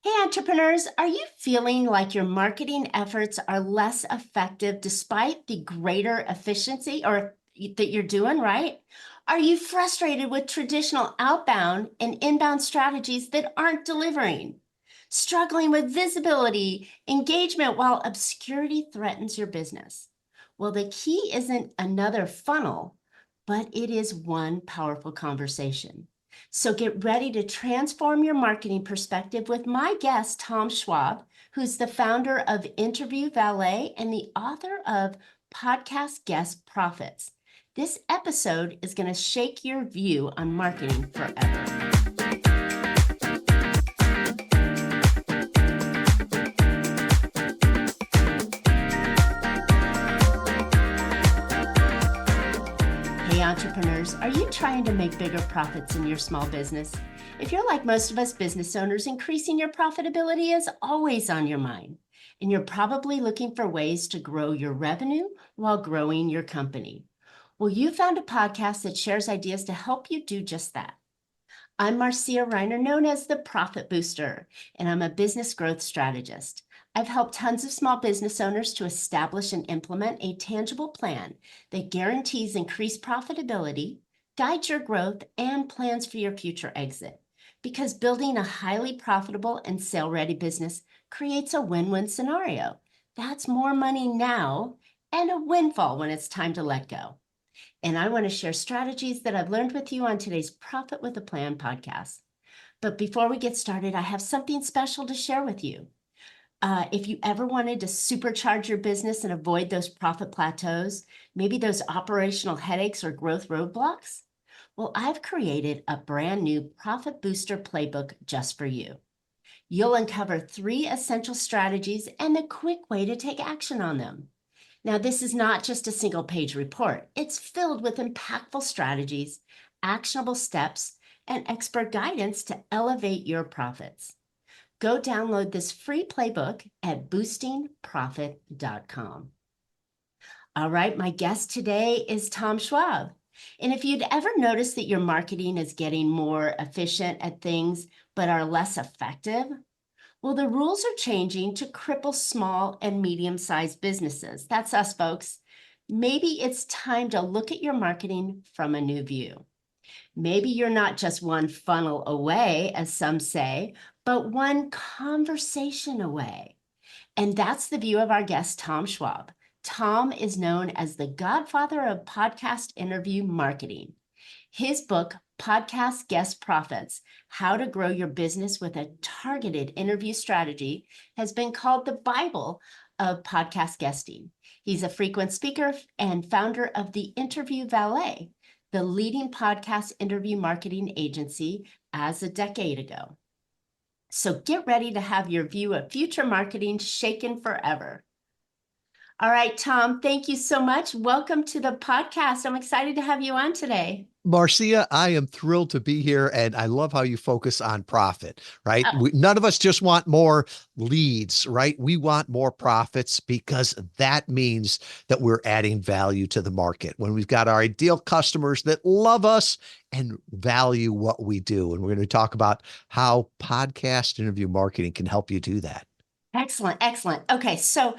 Hey, entrepreneurs, are you feeling like your marketing efforts are less effective despite the greater efficiency or that you're doing, right? Are you frustrated with traditional outbound and inbound strategies that aren't delivering? Struggling with visibility, engagement while obscurity threatens your business? Well, the key isn't another funnel, but it is one powerful conversation. So get ready to transform your marketing perspective with my guest, Tom Schwab, who's the founder of Interview Valet and the author of Podcast Guest Profits. This episode is going to shake your view on marketing forever. Hey entrepreneurs, are you trying to make bigger profits in your small business? If you're like most of us business owners, increasing your profitability is always on your mind, and you're probably looking for ways to grow your revenue while growing your company. Well, you found a podcast that shares ideas to help you do just that. I'm Marcia Riner, known as the Profit Booster, and I'm a business growth strategist. I've helped tons of small business owners to establish and implement a tangible plan that guarantees increased profitability, guides your growth, and plans for your future exit. Because building a highly profitable and sale-ready business creates a win-win scenario. That's more money now and a windfall when it's time to let go. And I want to share strategies that I've learned with you on today's Profit with a Plan podcast. But before we get started, I have something special to share with you. If you ever wanted to supercharge your business and avoid those profit plateaus, maybe those operational headaches or growth roadblocks, well, I've created a brand new Profit Booster playbook just for you. You'll uncover 3 essential strategies and a quick way to take action on them. Now, this is not just a single-page report. It's filled with impactful strategies, actionable steps, and expert guidance to elevate your profits. Go download this free playbook at boostingprofit.com. All right, my guest today is Tom Schwab. And if you'd ever noticed that your marketing is getting more efficient at things but are less effective, well, the rules are changing to cripple small and medium-sized businesses. That's us, folks. Maybe it's time to look at your marketing from a new view. Maybe you're not just one funnel away, as some say, but one conversation away. And that's the view of our guest, Tom Schwab. Tom is known as the godfather of podcast interview marketing. His book, Podcast Guest Profits, How to Grow Your Business with a Targeted Interview Strategy, has been called the Bible of podcast guesting. He's a frequent speaker and founder of the Interview Valet, the leading podcast interview marketing agency as a decade ago. So get ready to have your view of future marketing shaken forever. All right, Tom, thank you so much. Welcome to the podcast. I'm excited to have you on today. Marcia, I am thrilled to be here, and I love how you focus on profit, right? Oh. None of us just want more leads, right? We want more profits because that means that we're adding value to the market. When we've got our ideal customers that love us and value what we do. And we're going to talk about how podcast interview marketing can help you do that. Excellent, excellent. Okay, so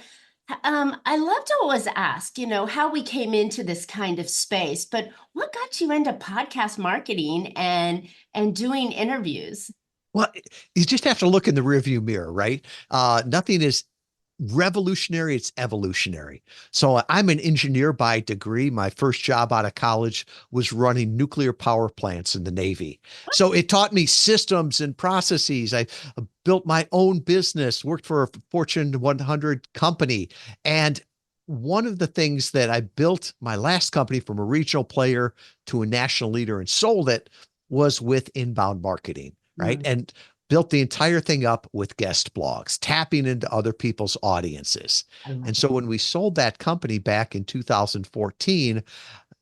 I love to always ask, how we came into this kind of space, but what got you into podcast marketing and doing interviews? Well, you just have to look in the rearview mirror, right? Nothing is revolutionary, it's evolutionary. So I'm an engineer by degree. My first job out of college was running nuclear power plants in the Navy. So it taught me systems and processes. I built my own business, worked for a Fortune 100 company. And one of the things that I built my last company from a regional player to a national leader and sold it was with inbound marketing, right? And built the entire thing up with guest blogs, tapping into other people's audiences. And so when we sold that company back in 2014,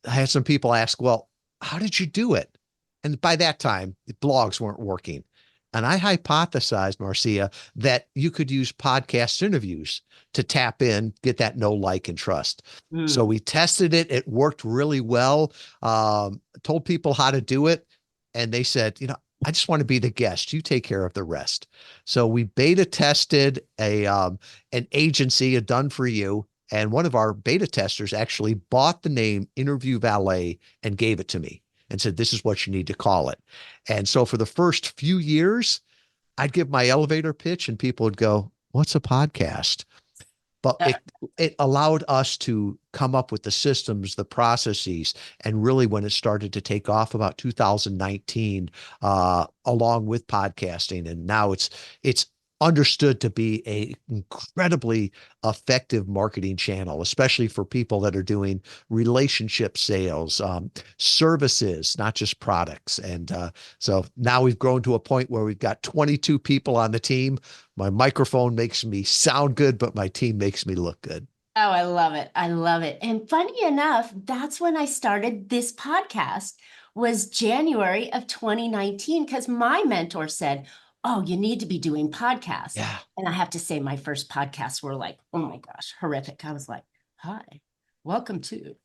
I had some people ask, well, how did you do it? And by that time, the blogs weren't working. And I hypothesized, Marcia, that you could use podcast interviews to tap in, get that know, like, and trust. So we tested it. It worked really well. Told people how to do it. And they said, I just want to be the guest. You take care of the rest. So we beta tested an agency, a done for you. And one of our beta testers actually bought the name Interview Valet and gave it to me and said, this is what you need to call it. And so for the first few years, I'd give my elevator pitch and people would go, what's a podcast? But it allowed us to come up with the systems, the processes, and really when it started to take off about 2019, along with podcasting, and now it's understood to be a incredibly effective marketing channel, especially for people that are doing relationship sales, services, not just products. And so now we've grown to a point where we've got 22 people on the team. My microphone makes me sound good, but my team makes me look good. Oh, I love it. I love it. And funny enough, that's when I started this podcast, was January of 2019, because my mentor said, oh, you need to be doing podcasts. Yeah. And I have to say my first podcasts were like, oh my gosh, horrific. I was like, hi, welcome to,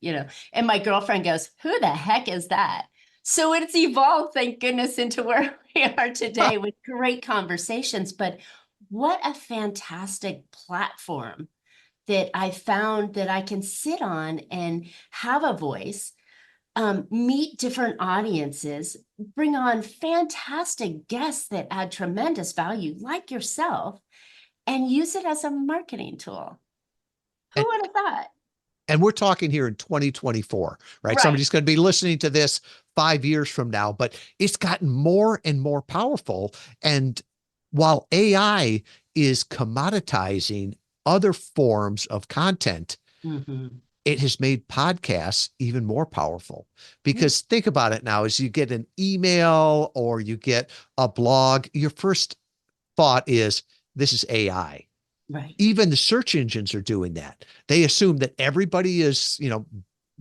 and my girlfriend goes, who the heck is that? So it's evolved, thank goodness, into where we are today with great conversations. But what a fantastic platform that I found that I can sit on and have a voice, meet different audiences, bring on fantastic guests that add tremendous value, like yourself, and use it as a marketing tool. Who would have thought? And we're talking here in 2024, right? Somebody's going to be listening to this 5 years from now, but it's gotten more and more powerful. And while AI is commoditizing other forms of content, it has made podcasts even more powerful. Because think about it now, as you get an email or you get a blog, your first thought is, this is AI. Right. Even the search engines are doing that. They assume that everybody is,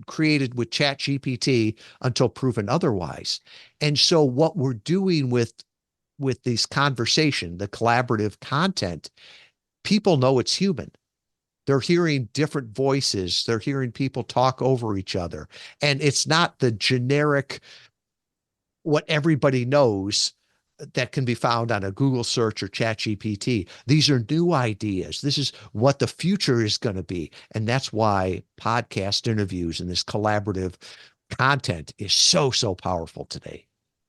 created with ChatGPT until proven otherwise. And so what we're doing with this conversation, the collaborative content, people know it's human. They're hearing different voices. They're hearing people talk over each other. And it's not the generic, what everybody knows that can be found on a Google search or ChatGPT. These are new ideas. This is what the future is going to be. And that's why podcast interviews and this collaborative content is so, so powerful today.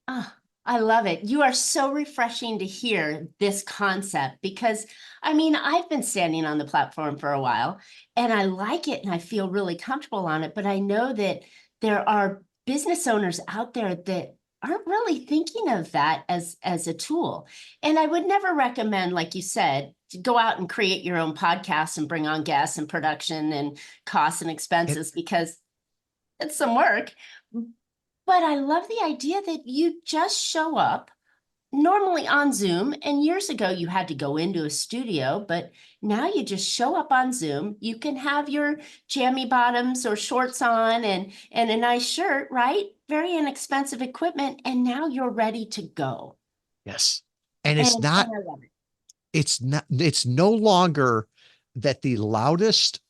Oh, I love it. You are so refreshing to hear this concept because, I've been standing on the platform for a while and I like it and I feel really comfortable on it, but I know that there are business owners out there that aren't really thinking of that as a tool. And I would never recommend, like you said, to go out and create your own podcast and bring on guests and production and costs and expenses because it's some work. But I love the idea that you just show up normally on Zoom. And years ago, you had to go into a studio, but now you just show up on Zoom. You can have your jammy bottoms or shorts on and a nice shirt, right? Very inexpensive equipment. And now you're ready to go. Yes. And it's not, I love it. it's no longer that the loudest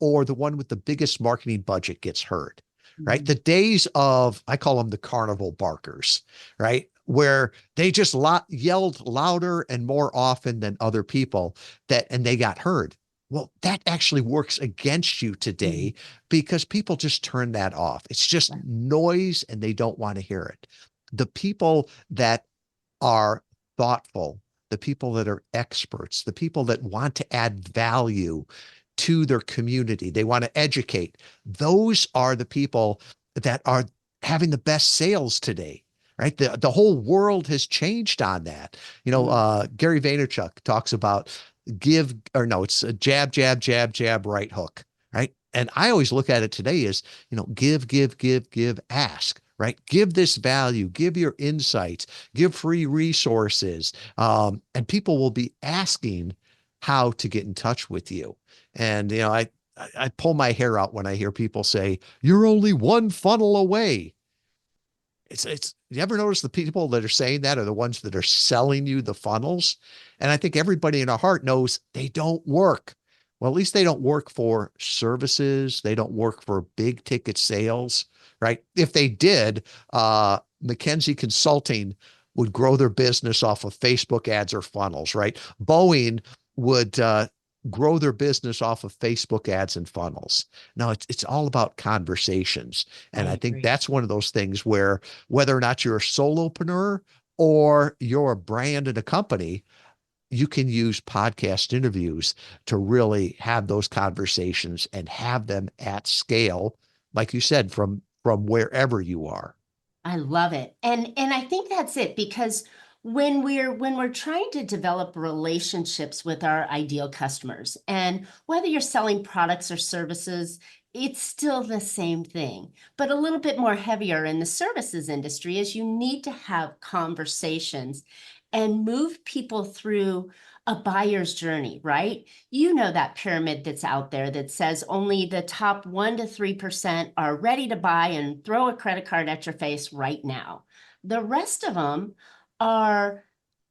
or the one with the biggest marketing budget gets heard. Right. The days of, I call them the carnival barkers, right? Where they just yelled louder and more often than other people and they got heard. Well, that actually works against you today because people just turn that off. It's just noise and they don't want to hear it. The people that are thoughtful, the people that are experts, the people that want to add value to their community, they want to educate. Those are the people that are having the best sales today, right? The whole world has changed on that. Gary Vaynerchuk talks about it's a jab, jab, jab, jab, right hook, right? And I always look at it today as, give, ask, right? Give this value, give your insights, give free resources. And people will be asking how to get in touch with you. And, I pull my hair out when I hear people say, you're only one funnel away. You ever notice the people that are saying that are the ones that are selling you the funnels? And I think everybody in our heart knows they don't work. Well, at least they don't work for services. They don't work for big ticket sales, right? If they did, McKinsey Consulting would grow their business off of Facebook ads or funnels, right? Boeing would grow their business off of Facebook ads and funnels. Now it's all about conversations. I And I think agree. that's one of those things where whether or not you're a solopreneur or you're a brand and a company, you can use podcast interviews to really have those conversations and have them at scale, like you said, from wherever you are. I love it. And I think that's it because when we're trying to develop relationships with our ideal customers, and whether you're selling products or services, it's still the same thing, but a little bit more heavier in the services industry is you need to have conversations and move people through a buyer's journey, right? You know that pyramid that's out there that says only the top 1 to 3% are ready to buy and throw a credit card at your face right now. The rest of them are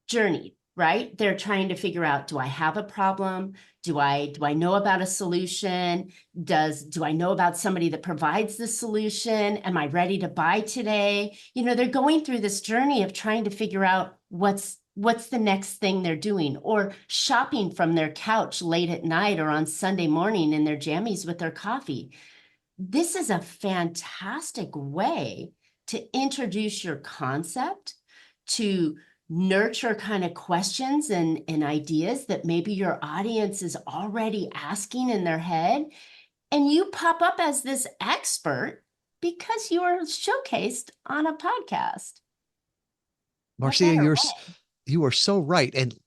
journeyed, right? They're trying to figure out, do I have a problem? Do I know about a solution? Do I know about somebody that provides the solution? Am I ready to buy today? You know, they're going through this journey of trying to figure out what's the next thing they're doing, or shopping from their couch late at night or on Sunday morning in their jammies with their coffee. This is a fantastic way to introduce your concept, to nurture kind of questions and ideas that maybe your audience is already asking in their head. And you pop up as this expert because you are showcased on a podcast. What Marcia, better way? you are so right. And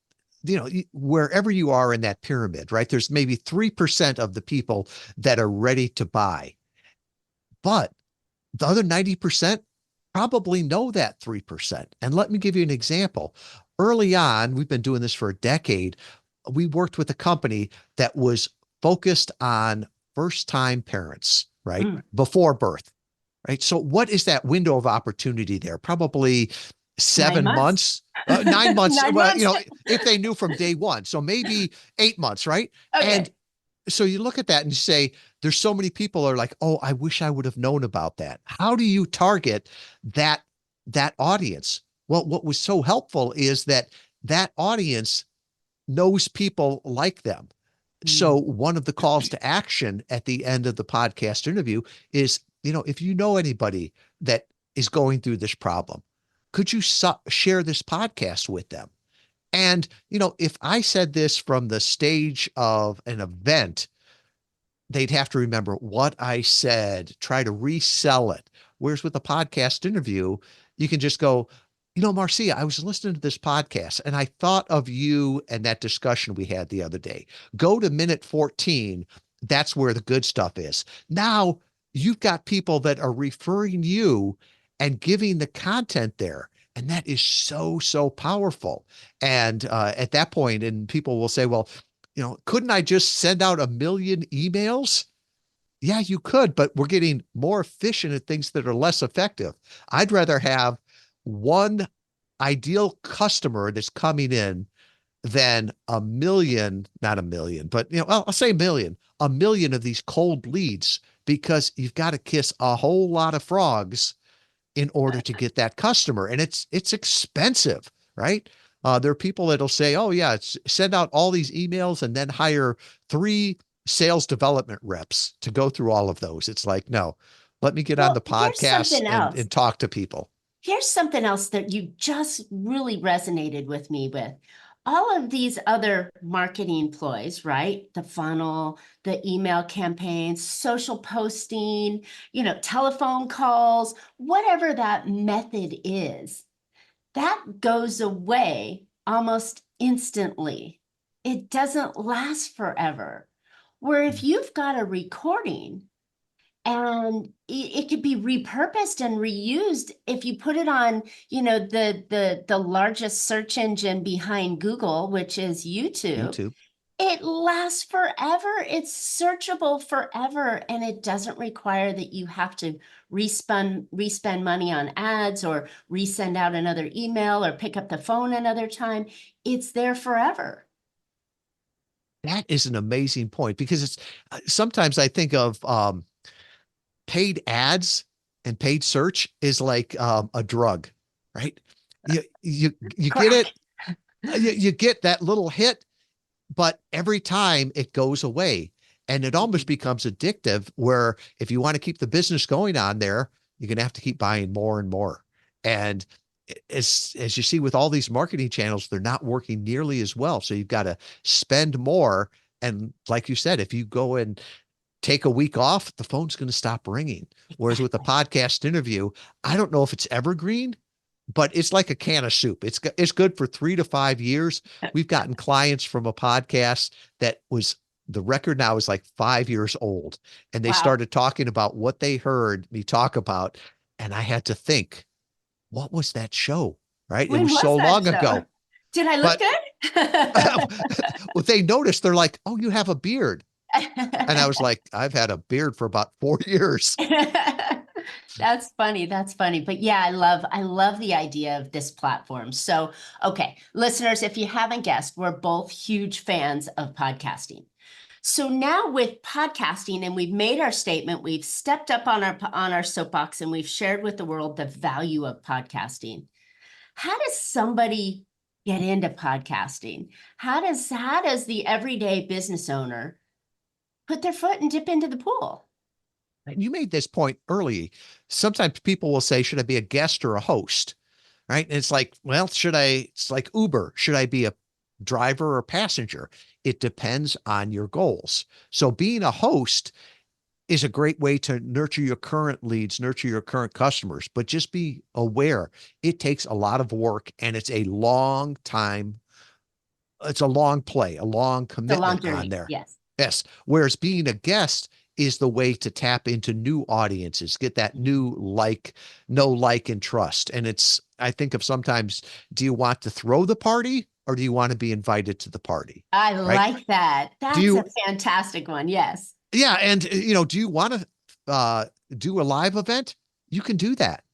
wherever you are in that pyramid, right? There's maybe 3% of the people that are ready to buy. But the other 90% probably know that 3%. And let me give you an example. Early on, we've been doing this for a decade. We worked with a company that was focused on first-time parents, right? Mm. Before birth, right? So what is that window of opportunity there? Probably 9 months. 7 months, 9 months. 9 months. If they knew from day one, so maybe 8 months, right? And Okay. so you look at that and you say, there's so many people are like, oh, I wish I would have known about that. How do you target that that audience? Well, what was so helpful is that that audience knows people like them. So Mm. one of the calls to action at the end of the podcast interview is, if you know anybody that is going through this problem, could you share this podcast with them? And, if I said this from the stage of an event, they'd have to remember what I said, try to resell it. Whereas with a podcast interview, you can just go, Marcia, I was listening to this podcast and I thought of you and that discussion we had the other day. Go to minute 14. That's where the good stuff is. Now you've got people that are referring you and giving the content there. And that is so, so powerful. And at that point, and people will say, well, couldn't I just send out a million emails? Yeah, you could, but we're getting more efficient at things that are less effective. I'd rather have one ideal customer that's coming in than a million, not a million, but I'll say a million of these cold leads, because you've got to kiss a whole lot of frogs in order to get that customer. And it's expensive, right? There are people that'll say, oh yeah, send out all these emails and then hire 3 sales development reps to go through all of those. It's like, no, let me get on Well, the podcast and talk to people. Here's something else that you just really resonated with me with. All of these other marketing ploys, right? The funnel, the email campaigns, social posting, telephone calls, whatever that method is, that goes away almost instantly. It doesn't last forever. Where if you've got a recording and it could be repurposed and reused if you put it on, the largest search engine behind Google, which is YouTube. YouTube. It lasts forever. It's searchable forever, and it doesn't require that you have to respend money on ads or resend out another email or pick up the phone another time. It's there forever. That is an amazing point, because it's sometimes I think of paid ads and paid search is like a drug, right? You get Crack. it. You get that little hit, but every time it goes away. And it almost becomes addictive where if you want to keep the business going on there, you're going to have to keep buying more and more. And as you see with all these marketing channels, they're not working nearly as well. So you've got to spend more. And like you said, if you go and take a week off, the phone's going to stop ringing. Whereas with a podcast interview, I don't know if it's evergreen, but it's like a can of soup. It's good for 3 to 5 years. We've gotten clients from a podcast that was the record now is like 5 years old, and they Wow. started talking about what they heard me talk about, and I had to think, what was that show? Right? It When was was so that long show? ago, Did I look but good? well, they noticed. They're like, "Oh, you have a beard," and I was like, "I've had a beard for about 4 years." That's funny. That's funny. But yeah, I love the idea of this platform. So, okay, listeners, if you haven't guessed, we're both huge fans of podcasting. So now with podcasting, and we've made our statement, we've stepped up on our soapbox, and we've shared with the world the value of podcasting. How does somebody get into podcasting? How does the everyday business owner put their foot and dip into the pool? And you made this point early. Sometimes people will say, should I be a guest or a host? Right. And it's like, well, it's like Uber. Should I be a driver or passenger? It depends on your goals. So being a host is a great way to nurture your current leads, nurture your current customers, but just be aware it takes a lot of work and it's a long time. It's a long play, a long The long commitment on journey. there. Yes. Yes. Whereas being a guest is the way to tap into new audiences, get that new know, like, and trust. And I think of sometimes, do you want to throw the party or do you want to be invited to the party? I Right. like that. Do That's a you, fantastic one. Yes. yeah. And, do you want to do a live event? You can do that.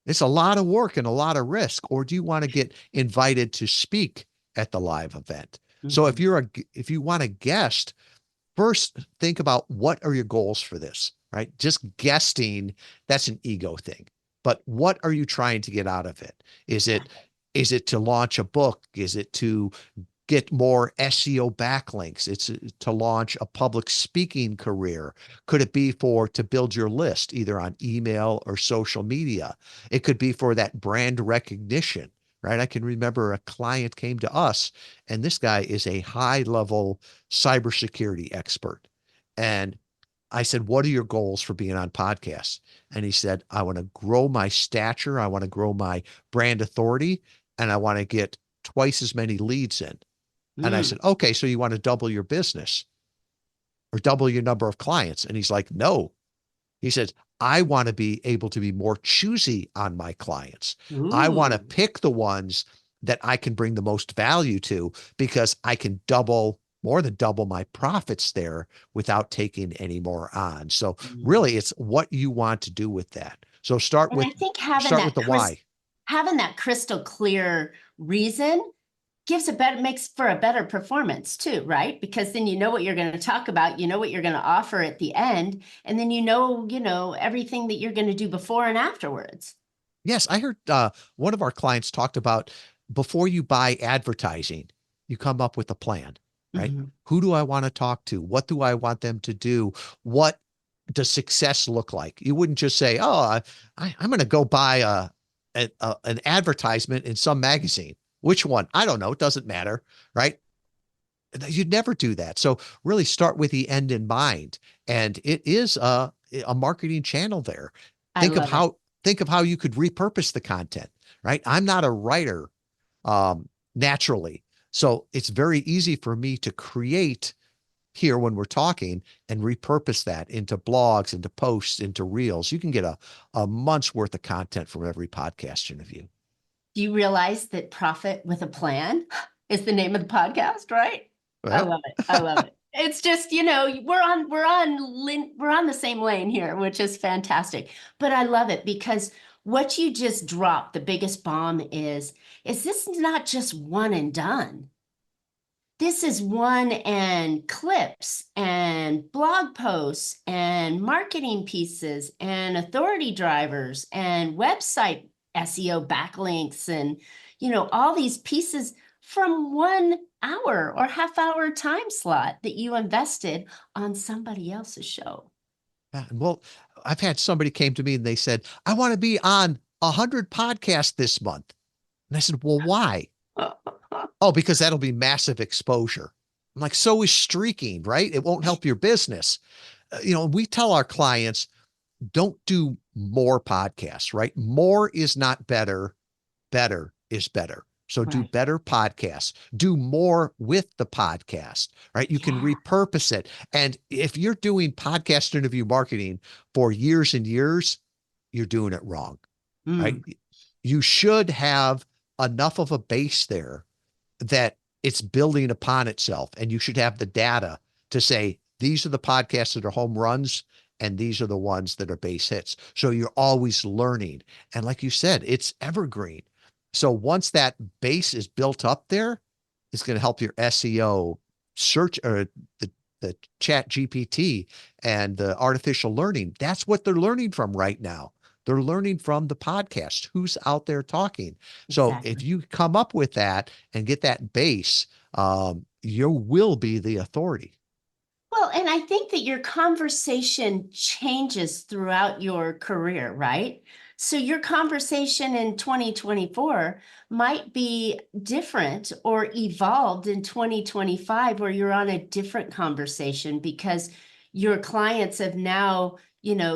It's a lot of work and a lot of risk. Or do you want to get invited to speak at the live event? So Mhm. if you want a guest, first think about what are your goals for this, right? Just guesting, that's an ego thing. But what are you trying to get out of it? Is it to launch a book? Is it to get more SEO backlinks? It's to launch a public speaking career. Could it be to build your list either on email or social media? It could be for that brand recognition, right? I can remember a client came to us, and this guy is a high level cybersecurity expert. And I said, what are your goals for being on podcasts? And he said, I want to grow my stature. I want to grow my brand authority, and I want to get twice as many leads in. And I Mm. said, okay, so you want to double your business or double your number of clients? And he's like, no. He says, I want to be able to be more choosy on my clients. I want to Ooh. pick the ones that I can bring the most value to because I can more than double my profits there without taking any more on. So Mm. really it's what you want to do with that. So start And I with think the why. having that crystal clear reason makes for a better performance too, right? Because then you know what you're going to talk about, you know what you're going to offer at the end, and then you know everything that you're going to do before and afterwards. Yes, I heard one of our clients talked about before you buy advertising, you come up with a plan, right? Mhm. Who do I want to talk to? What do I want them to do? What does success look like? You wouldn't just say, "Oh, I'm going to go buy an advertisement in some magazine." Which one? I don't know. It doesn't matter, right? You'd never do that. So really start with the end in mind. And it is a marketing channel there. I Think of love it. how you could repurpose the content, right? I'm not a writer naturally. So it's very easy for me to create here when we're talking and repurpose that into blogs, into posts, into reels. You can get a month's worth of content from every podcast interview. Do you realize that Profit with a Plan is the name of the podcast, right? I Well, love it. I love it. It's just, we're on the same lane here, which is fantastic. But I love it because what you just dropped, the biggest bomb is this not just one and done. This is one and clips and blog posts and marketing pieces and authority drivers and website SEO backlinks and all these pieces from 1 hour or half-hour time slot that you invested on somebody else's show. Yeah, well, I've had somebody came to me and they said, I want to be on 100 podcasts this month. And I said, well, why? Oh, because that'll be massive exposure. I'm like, so is streaking, right? It won't help your business. We tell our clients, don't do more podcasts, right? More is not better. Better is better. So do Right. better podcasts, do more with the podcast, right? You can Yeah. repurpose it. And if you're doing podcast interview marketing for years and years, you're doing it wrong, right? Mm. You should have enough of a base there that it's building upon itself. And you should have the data to say, these are the podcasts that are home runs and these are the ones that are base hits. So you're always learning. And like you said, it's evergreen. So once that base is built up there, it's going to help your SEO search or the chat GPT and the artificial learning. That's what they're learning from right now. They're learning from the podcast, who's out there talking. So if Exactly. you come up with that and get that base, you will be the authority. Well, and I think that your conversation changes throughout your career, right? So your conversation in 2024 might be different or evolved in 2025, where you're on a different conversation because your clients have now,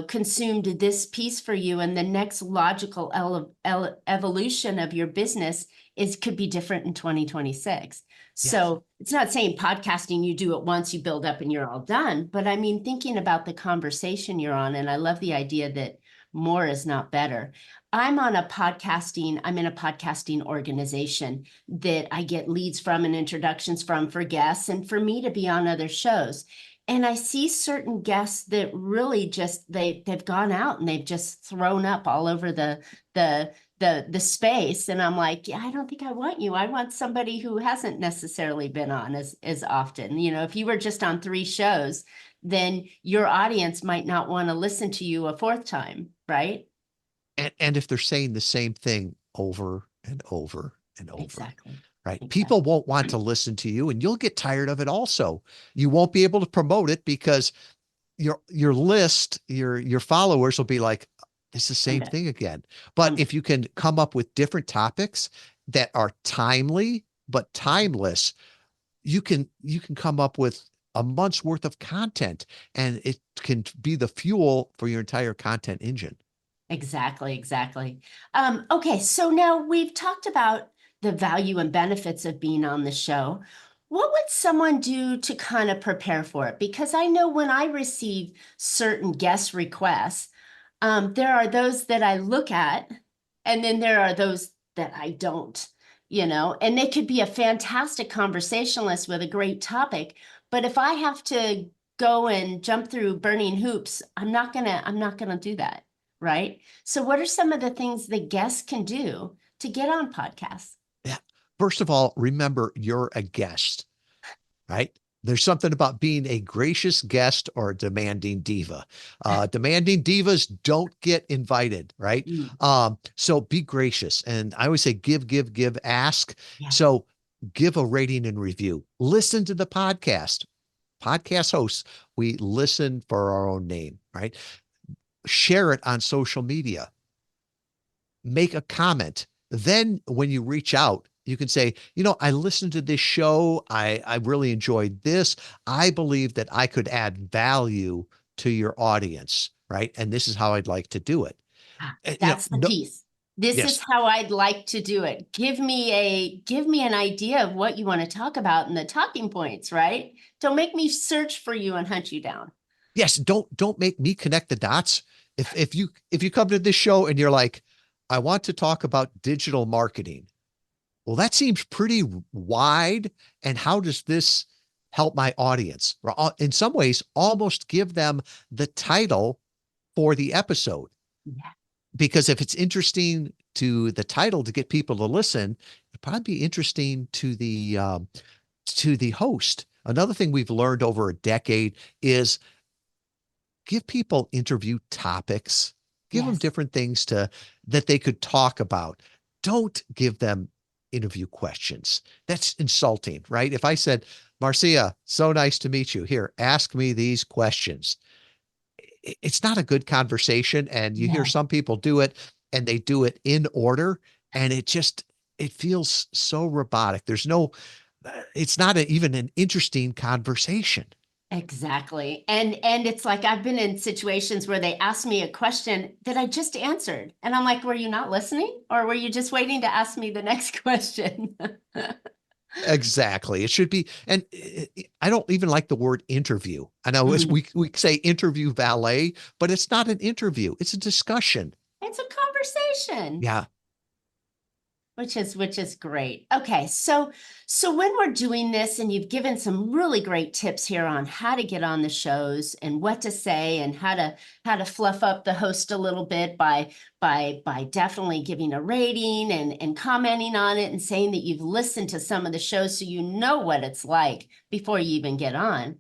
consumed this piece for you, and the next logical evolution of your business could be different in 2026. Yes. So it's not saying podcasting, you do it once, you build up and you're all done. But I mean, thinking about the conversation you're on, and I love the idea that more is not better. I'm in a podcasting organization that I get leads from and introductions from for guests and for me to be on other shows. And I see certain guests that really just they've gone out and they've just thrown up all over the space, and I'm like, yeah, I don't think I want you. I want somebody who hasn't necessarily been on as often. If you were just on 3 shows, then your audience might not want to listen to you a 4th time, right? And if they're saying the same thing over and over and over, Exactly. right? People Exactly. won't want to listen to you and you'll get tired of it also. You won't be able to promote it because your list, your followers will be like, it's the I'm same back. thing again. But I'm back. if you can come up with different topics that are timely but timeless, you can come up with a month's worth of content and it can be the fuel for your entire content engine. Exactly, exactly. Okay, so now we've talked about the value and benefits of being on the show. What would someone do to kind of prepare for it? Because I know when I receive certain guest requests, there are those that I look at, and then there are those that I don't, and they could be a fantastic conversationalist with a great topic. But if I have to go and jump through burning hoops, I'm not gonna do that. Right? So what are some of the things the guests can do to get on podcasts? Yeah. First of all, remember you're a guest, right? There's something about being a gracious guest or a demanding diva. Demanding divas don't get invited, right? Mm, So be gracious. And I always say give, give, give, ask. yeah. So give a rating and review. Listen to the podcast. Podcast hosts, we listen for our own name, right? Share it on social media. Make a comment. Then when you reach out, you can say, I listened to this show. I really enjoyed this. I believe that I could add value to your audience, right? And this is how I'd like to do it. That's the No, piece. This is yes, how I'd like to do it. Give me an idea of what you want to talk about and the talking points, right? Don't make me search for you and hunt you down. yes. Don't make me connect the dots. If you come to this show and you're like, I want to talk about digital marketing. Well, that seems pretty wide. And how does this help my audience? In some ways, almost give them the title for the episode. Yeah. Because if it's interesting to the title to get people to listen, it'd probably be interesting to the host. Another thing we've learned over a decade is give people interview topics, give them Yes. different things that they could talk about. Don't give them interview questions. That's insulting, right? If I said, Marcia, so nice to meet you. Here, ask me these questions. It's not a good conversation. And you hear No. some people do it and they do it in order. And it feels so robotic. It's not even an interesting conversation. Exactly. And it's like I've been in situations where they ask me a question that I just answered. And I'm like, were you not listening? Or were you just waiting to ask me the next question? Exactly. It should be, and I don't even like the word interview. I know Mm. we say interview valet, but it's not an interview. It's a discussion. It's a conversation. Yeah. Which is great. Okay, so when we're doing this, and you've given some really great tips here on how to get on the shows and what to say and how to fluff up the host a little bit by definitely giving a rating and commenting on it and saying that you've listened to some of the shows so you know what it's like before you even get on.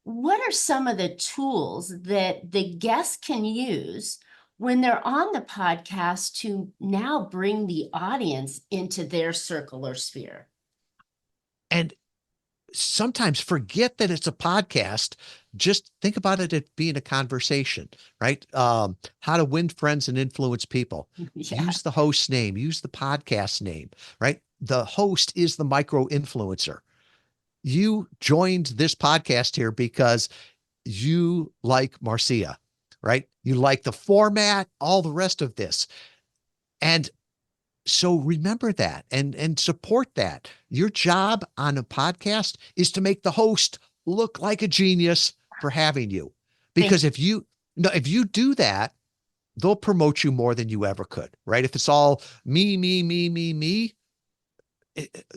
What are some of the tools that the guests can use when they're on the podcast to now bring the audience into their circle or sphere? And sometimes forget that it's a podcast. Just think about it as being a conversation, right? How to win friends and influence people. Yeah. Use the host's name, use the podcast name, right? The host is the micro influencer. You joined this podcast here because you like Marcia, right? You like the format, all the rest of this. And so remember that and support that. Your job on a podcast is to make the host look like a genius for having you. Thank Because if you no, if you do that, they'll promote you more than you ever could, right? If it's all me, me, me, me, me,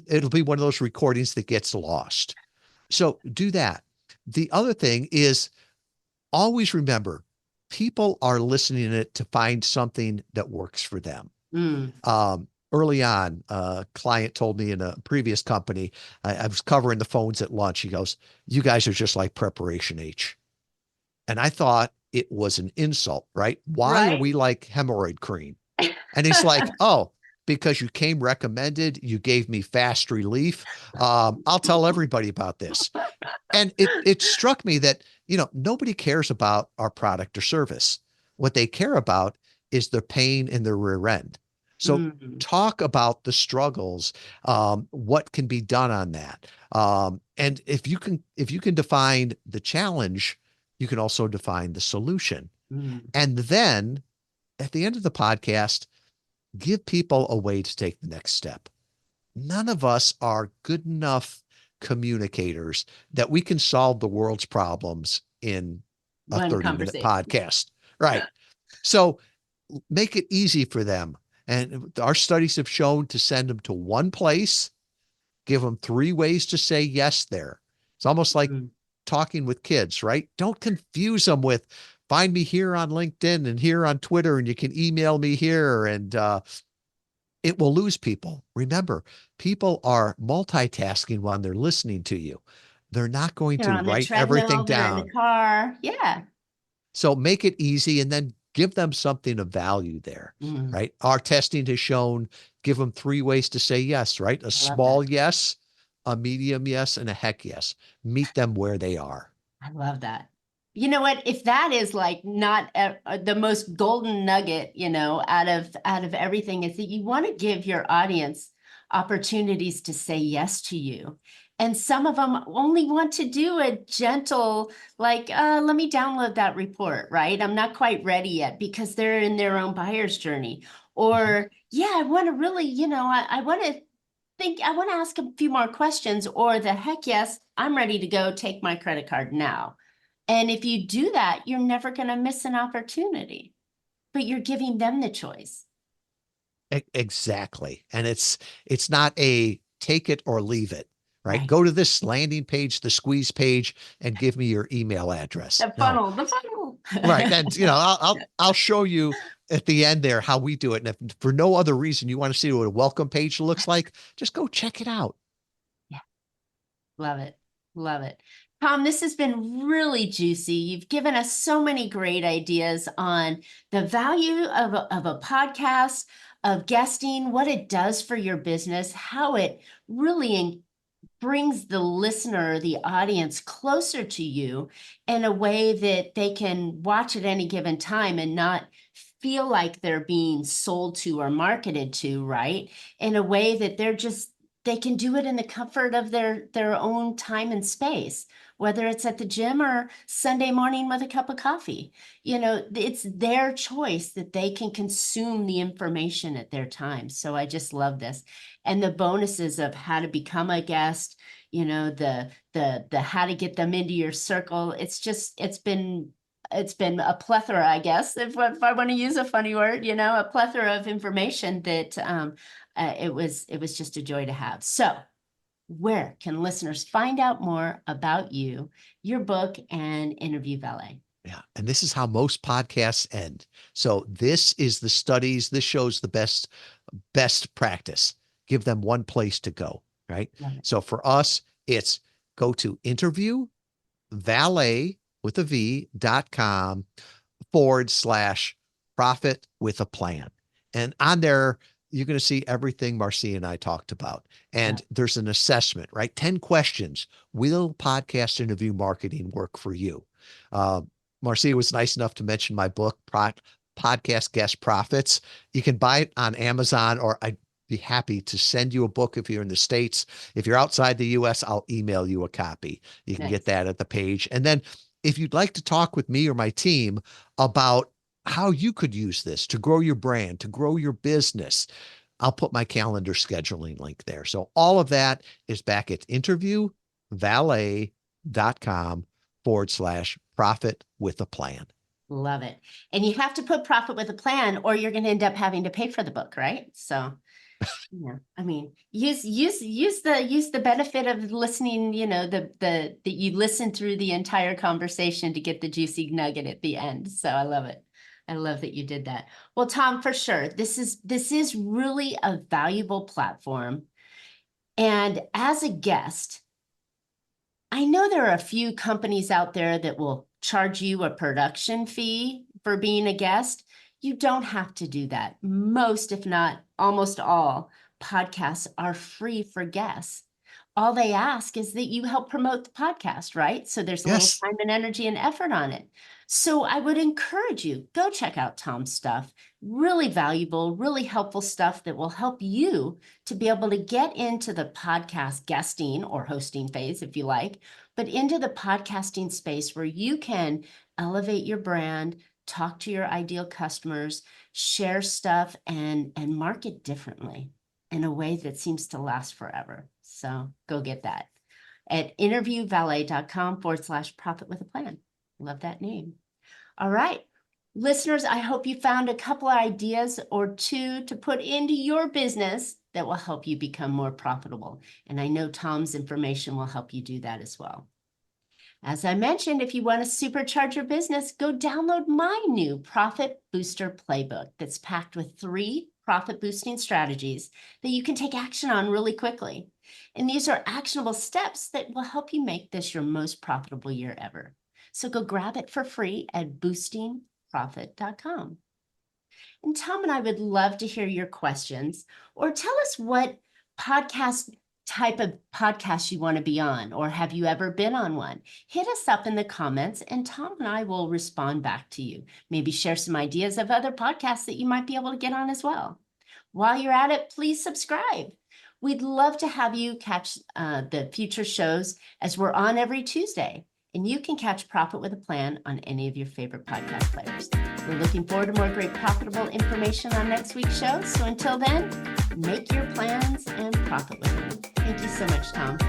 it'll be one of those recordings that gets lost. So do that. The other thing is always remember people are listening to it to find something that works for them. Mm. Early on, a client told me in a previous company, I was covering the phones at lunch. He goes, "You guys are just like Preparation H." And I thought it was an insult, right? Why are Right. we like hemorrhoid cream? And he's like, "Oh, because you came recommended, you gave me fast relief. I'll tell everybody about this." And it struck me that, nobody cares about our product or service. What they care about is their pain in their rear end. So Mm. talk about the struggles, what can be done on that. And if you can define the challenge, you can also define the solution. Mm. And then at the end of the podcast, give people a way to take the next step. None of us are good enough communicators that we can solve the world's problems in a One 30-minute conversation. podcast. Right. So make it easy for them. And our studies have shown to send them to one place, give them 3 ways to say yes there. It's almost like Mm. talking with kids, right? Don't confuse them with find me here on LinkedIn and here on Twitter, and you can email me here. And it will lose people. Remember, people are multitasking while they're listening to you. They're not going They're to on the write everything treadmill, they're in the down. car. Yeah. So make it easy and then give them something of value there, Mm. right? Our testing has shown give them 3 ways to say yes, right? A I love that. small yes, a medium yes, and a heck yes. Meet them where they are. I love that. You know what? If that is like not the most golden nugget, out of everything, is that you want to give your audience opportunities to say yes to you. And some of them only want to do a gentle, like, let me download that report, right? I'm not quite ready yet because they're in their own buyer's journey. Mhm. Or, yeah, I want to really, I want to I want to ask a few more questions, or the heck yes, I'm ready to go take my credit card now. And if you do that, you're never going to miss an opportunity, but you're giving them the choice. Exactly. And it's not a take it or leave it, right? Right. Go to this landing page, the squeeze page, and give me your email address. No. The funnel. Right. And I'll show you at the end there how we do it. And if for no other reason you want to see what a welcome page looks like, just go check it out. Yeah. Love it. Love it. Tom, this has been really juicy. You've given us so many great ideas on the value of a podcast, of guesting, what it does for your business, how it really brings the listener, the audience closer to you in a way that they can watch at any given time and not feel like they're being sold to or marketed to, right? In a way that they can do it in the comfort of their own time and space, whether it's at the gym or Sunday morning with a cup of coffee. It's their choice that they can consume the information at their time. So I just love this. And the bonuses of how to become a guest, the how to get them into your circle. It's been a plethora, I guess, if I want to use a funny word, a plethora of information that it was just a joy to have. So where can listeners find out more about you, your book, and interview Valet? Yeah. And this is how most podcasts end. So this is the studies. This shows the best practice. Give them one place to go, right? So for us, it's go to interview Valet with a V.com/profit with a plan. And on there, you're going to see everything Marcia and I talked about. And there's an assessment, right? 10 questions. Will podcast interview marketing work for you? Marcia was nice enough to mention my book, Podcast Guest Profits. You can buy it on Amazon, or I'd be happy to send you a book if you're in the States. If you're outside the US, I'll email you a copy. You can get that at the page. And then if you'd like to talk with me or my team about how you could use this to grow your brand, to grow your business, I'll put my calendar scheduling link there. So all of that is back at interviewvalet.com/profit with a plan. Love it. And you have to put profit with a plan, or you're going to end up having to pay for the book, right? So I mean, use the benefit of listening, that you listen through the entire conversation to get the juicy nugget at the end. So I love it. I love that you did that. Well, Tom, for sure, this is really a valuable platform. And as a guest, I know there are a few companies out there that will charge you a production fee for being a guest. You don't have to do that. Most, if not almost all, podcasts are free for guests. All they ask is that you help promote the podcast, right? So there's a little time and energy and effort on it. So I would encourage you, go check out Tom's stuff. Really valuable, really helpful stuff that will help you to be able to get into the podcast guesting or hosting phase, if you like, but into the podcasting space where you can elevate your brand, talk to your ideal customers, share stuff, and market differently in a way that seems to last forever. So go get that at interviewvalet.com/profit with a plan. Love that name. All right, listeners, I hope you found a couple of ideas or two to put into your business that will help you become more profitable. And I know Tom's information will help you do that as well. As I mentioned, if you want to supercharge your business, go download my new Profit Booster Playbook that's packed with 3 profit boosting strategies that you can take action on really quickly. And these are actionable steps that will help you make this your most profitable year ever. So go grab it for free at boostingprofit.com. And Tom and I would love to hear your questions, or tell us what type of podcast you want to be on, or have you ever been on one? Hit us up in the comments and Tom and I will respond back to you. Maybe share some ideas of other podcasts that you might be able to get on as well. While you're at it, please subscribe. We'd love to have you catch the future shows, as we're on every Tuesday. And you can catch Profit with a Plan on any of your favorite podcast players. We're looking forward to more great profitable information on next week's show. So until then, make your plans and profit with them. Thank you so much, Tom.